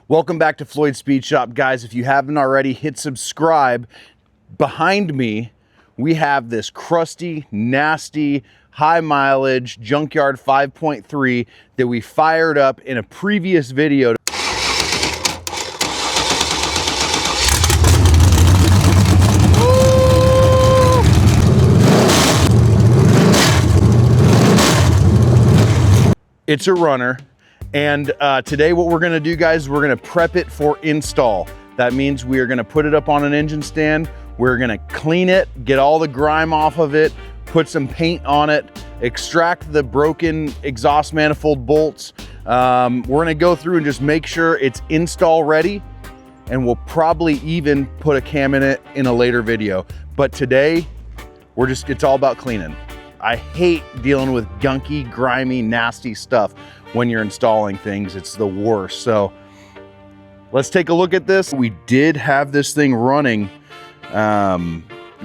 Welcome back to Floyd's Speed Shop. Guys, if you haven't already, hit subscribe. Behind me, we have this crusty, nasty, high mileage Junkyard 5.3 that we fired up in a previous video. It's a runner. And today what we're gonna do, guys, we're gonna prep it for install. That means we are gonna put it up on an engine stand. We're gonna clean it, get all the grime off of it, put some paint on it, extract the broken exhaust manifold bolts. We're gonna go through and just make sure it's install ready, and we'll probably even put a cam in it in a later video. But today, it's all about cleaning. I hate dealing with gunky, grimy, nasty stuff when you're installing things. It's the worst. So let's take a look at this. We did have this thing running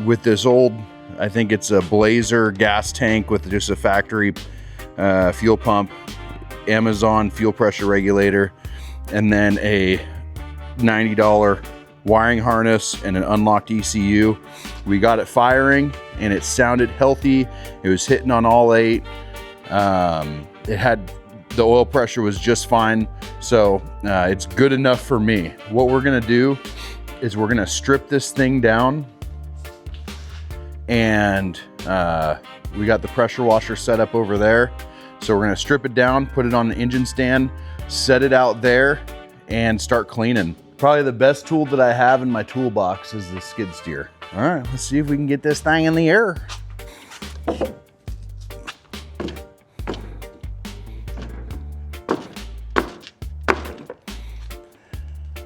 with this old, I think it's a Blazer gas tank with just a factory fuel pump, Amazon fuel pressure regulator, and then a $90 wiring harness and an unlocked ECU. We got it firing and it sounded healthy. It was hitting on all 8. The oil pressure was just fine. So it's good enough for me. What we're gonna do is we're gonna strip this thing down, and we got the pressure washer set up over there. So we're gonna strip it down, put it on an engine stand, set it out there, and start cleaning. Probably the best tool that I have in my toolbox is the skid steer. All right, let's see if we can get this thing in the air.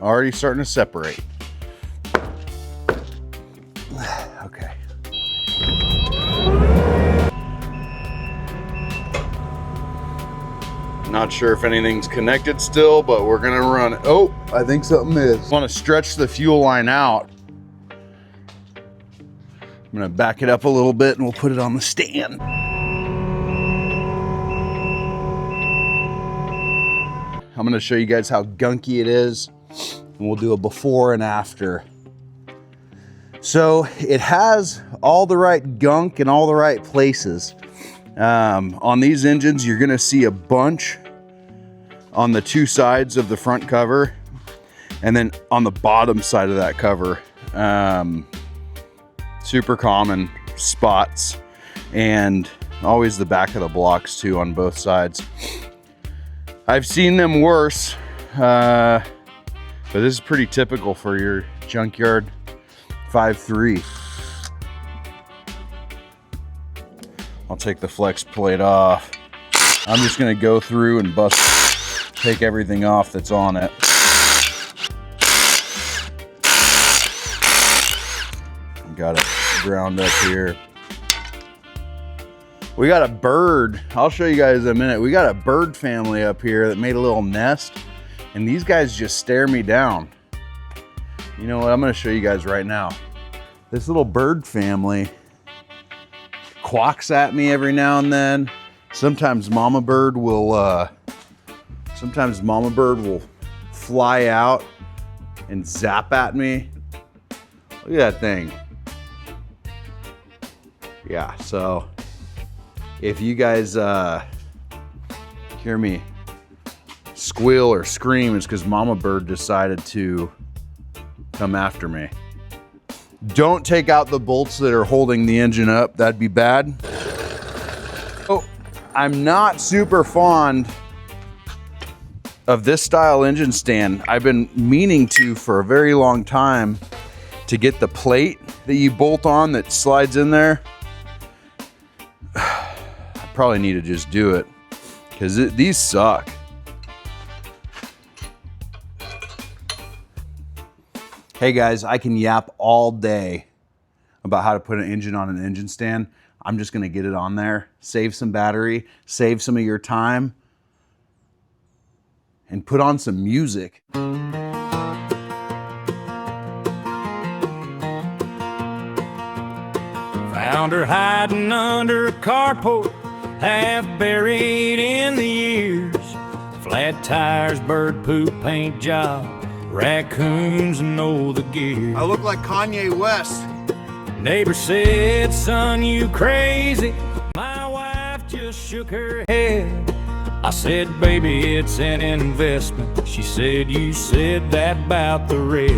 Already starting to separate. Okay. Not sure if anything's connected still, but we're gonna run it. Oh, I think something is. I want to stretch the fuel line out. I'm gonna back it up a little bit and we'll put it on the stand. I'm gonna show you guys how gunky it is, and we'll do a before and after. So it has all the right gunk in all the right places. On these engines, you're gonna see a bunch on the 2 sides of the front cover, and then on the bottom side of that cover. Super common spots, and always the back of the blocks too on both sides. I've seen them worse, but this is pretty typical for your Junkyard 5.3. I'll take the flex plate off. I'm just gonna go through and take everything off that's on it. Got it ground up here. We got a bird. I'll show you guys in a minute. We got a bird family up here that made a little nest, and these guys just stare me down. You know what? I'm gonna show you guys right now. This little bird family quacks at me every now and then. Sometimes mama bird will fly out and zap at me. Look at that thing. Yeah, so if you guys hear me squeal or scream, it's because mama bird decided to come after me. Don't take out the bolts that are holding the engine up. That'd be bad. Oh, I'm not super fond of this style engine stand. I've been meaning to for a very long time to get the plate that you bolt on that slides in there. I probably need to just do it because these suck. Hey guys, I can yap all day about how to put an engine on an engine stand. I'm just gonna get it on there, save some battery, save some of your time, and put on some music. Found her hiding under a carport, half buried in the years. Flat tires, bird poop paint job, raccoons know the gear. I look like Kanye West. Neighbor said, son, you crazy. My wife just shook her head. I said, baby, it's an investment. She said, you said that about the red.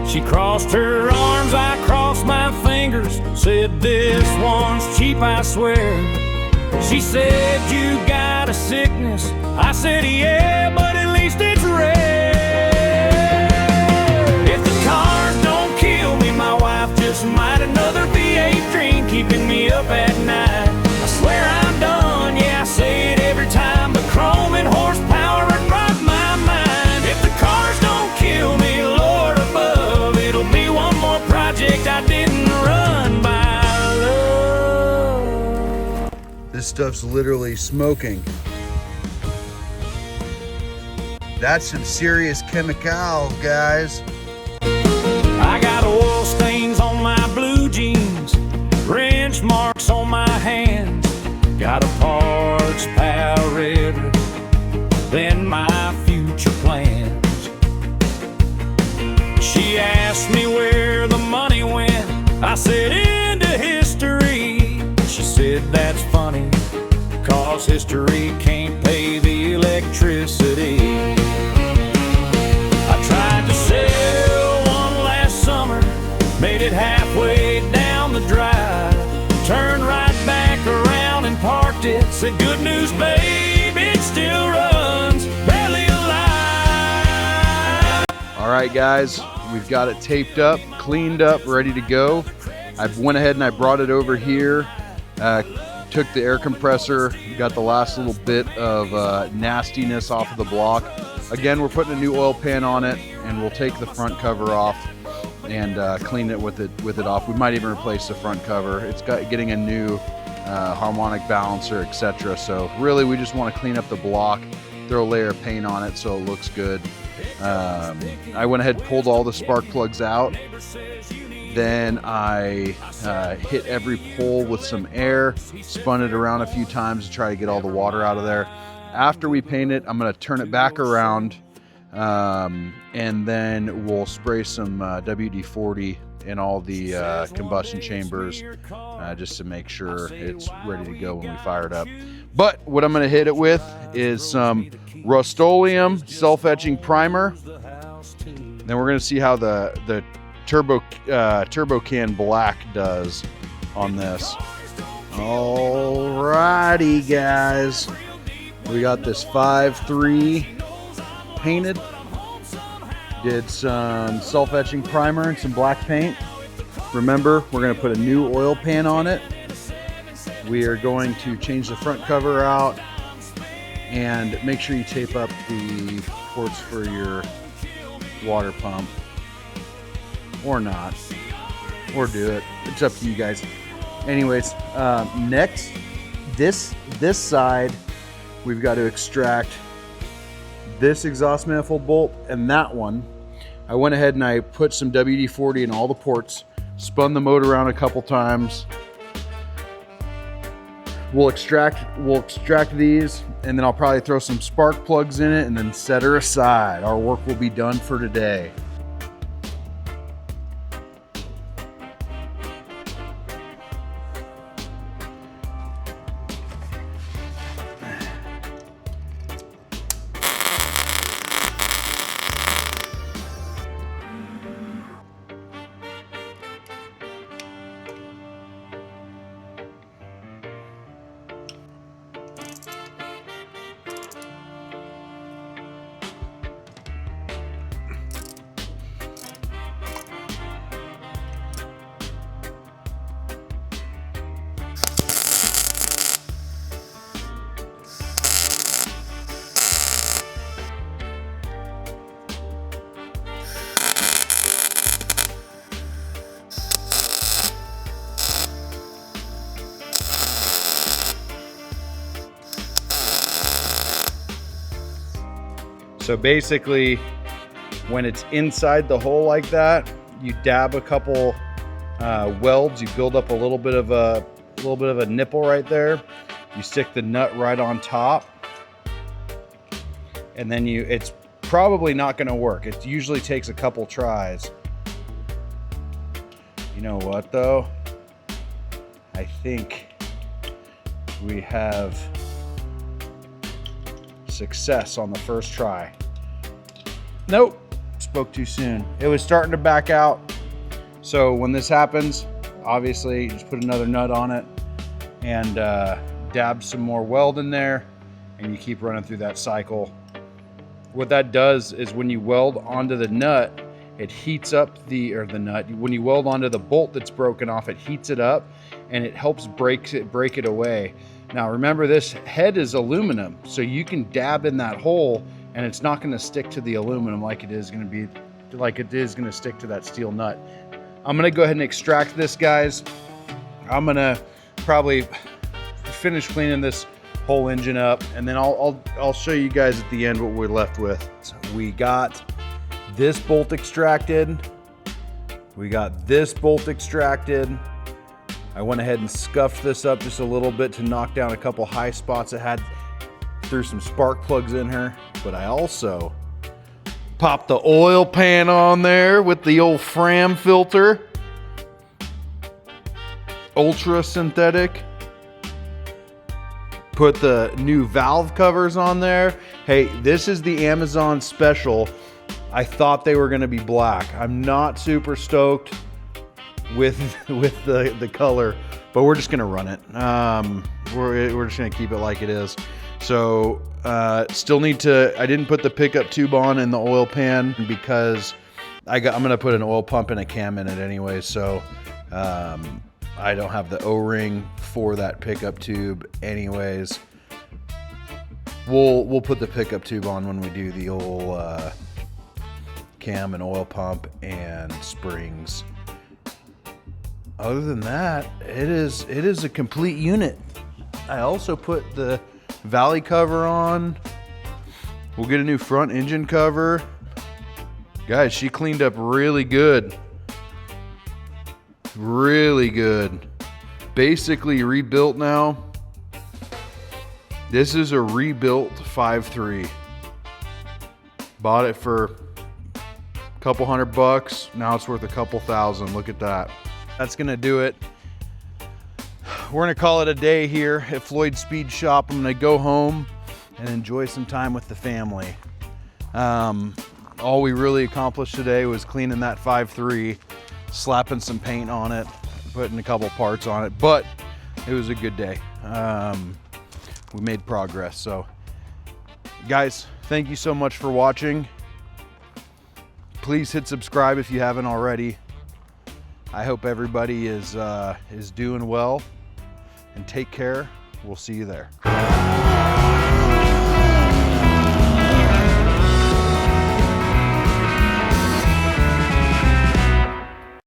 She crossed her arms, I crossed my fingers. Said, this one's cheap, I swear. She said, you got a sickness. I said, yeah, but at least it's rare. If the cars don't kill me, my wife just might. Another V8 dream keeping me up at night. I swear I'm done, yeah, I say it every time. But chrome and horsepower would rock my mind. If the cars don't kill me, Lord above, it'll be one more project I didn't run by love. This stuff's literally smoking. That's some serious chemicals, guys. I got oil stains on my blue jeans, wrench marks on my hands, got a parts pal redder than my future plans. She asked me where the money went. I said, into history. She said, that's funny, 'cause history can't pay the electricity. I tried to sell one last summer, made it halfway down the drive, turned right back around and parked it. Said, good news, babe, it still runs, barely alive. All right, guys, we've got it taped up, cleaned up, ready to go. I went ahead and I brought it over here, took the air compressor, got the last little bit of nastiness off of the block. Again, we're putting a new oil pan on it, and we'll take the front cover off and clean it with it off. We might even replace the front cover. It's getting a new harmonic balancer, etc. So really, we just want to clean up the block, throw a layer of paint on it so it looks good. I went ahead and pulled all the spark plugs out. Then I hit every pole with some air, spun it around a few times to try to get all the water out of there. After we paint it, I'm going to turn it back around, and then we'll spray some WD-40 in all the combustion chambers just to make sure it's ready to go when we fire it up. But what I'm going to hit it with is some Rust-Oleum self-etching primer. Then we're going to see how the Turbo Can Black does on this. Alrighty, guys. We got this 5.3 painted. Did some self-etching primer and some black paint. Remember, we're going to put a new oil pan on it. We are going to change the front cover out and make sure you tape up the ports for your water pump. Or not, or do it. It's up to you guys. Anyways, next, this side, we've got to extract this exhaust manifold bolt and that one. I went ahead and I put some WD-40 in all the ports, spun the motor around a couple times. We'll extract these, and then I'll probably throw some spark plugs in it and then set her aside. Our work will be done for today. So basically, when it's inside the hole like that, you dab a couple welds. You build up a little bit of a nipple right there. You stick the nut right on top, and then it's probably not going to work. It usually takes a couple tries. You know what though? I think we have success on the first try. Nope, spoke too soon. It was starting to back out. So when this happens, obviously you just put another nut on it and dab some more weld in there, and you keep running through that cycle. What that does is when you weld onto the nut, it heats up the nut. When you weld onto the bolt that's broken off, it heats it up and it helps break it away. Now remember, this head is aluminum, so you can dab in that hole and it's not going to stick to the aluminum like it is going to stick to that steel nut. I'm going to go ahead and extract this, guys. I'm going to probably finish cleaning this whole engine up, and then I'll show you guys at the end what we're left with. So we got this bolt extracted. We got this bolt extracted. I went ahead and scuffed this up just a little bit to knock down a couple high spots it had. Threw some spark plugs in her, but I also popped the oil pan on there with the old Fram filter. Ultra synthetic. Put the new valve covers on there. Hey, this is the Amazon special. I thought they were gonna be black. I'm not super stoked with the color, but we're just gonna run it. We're just gonna keep it like it is. So still need to, I didn't put the pickup tube on in the oil pan because I'm gonna put an oil pump and a cam in it anyway. So I don't have the O-ring for that pickup tube anyways. We'll put the pickup tube on when we do the old cam and oil pump and springs. Other than that, it is a complete unit. I also put the valley cover on. We'll get a new front engine cover. Guys, she cleaned up really good. Really good. Basically rebuilt now. This is a rebuilt 5.3. Bought it for a couple $100. Now it's worth a couple thousand. Look at that. That's gonna do it. We're gonna call it a day here at Floyd's Speed Shop. I'm gonna go home and enjoy some time with the family. All we really accomplished today was cleaning that 5.3, slapping some paint on it, putting a couple parts on it, but it was a good day. We made progress. So guys, thank you so much for watching. Please hit subscribe if you haven't already. I hope everybody is doing well, and take care. We'll see you there.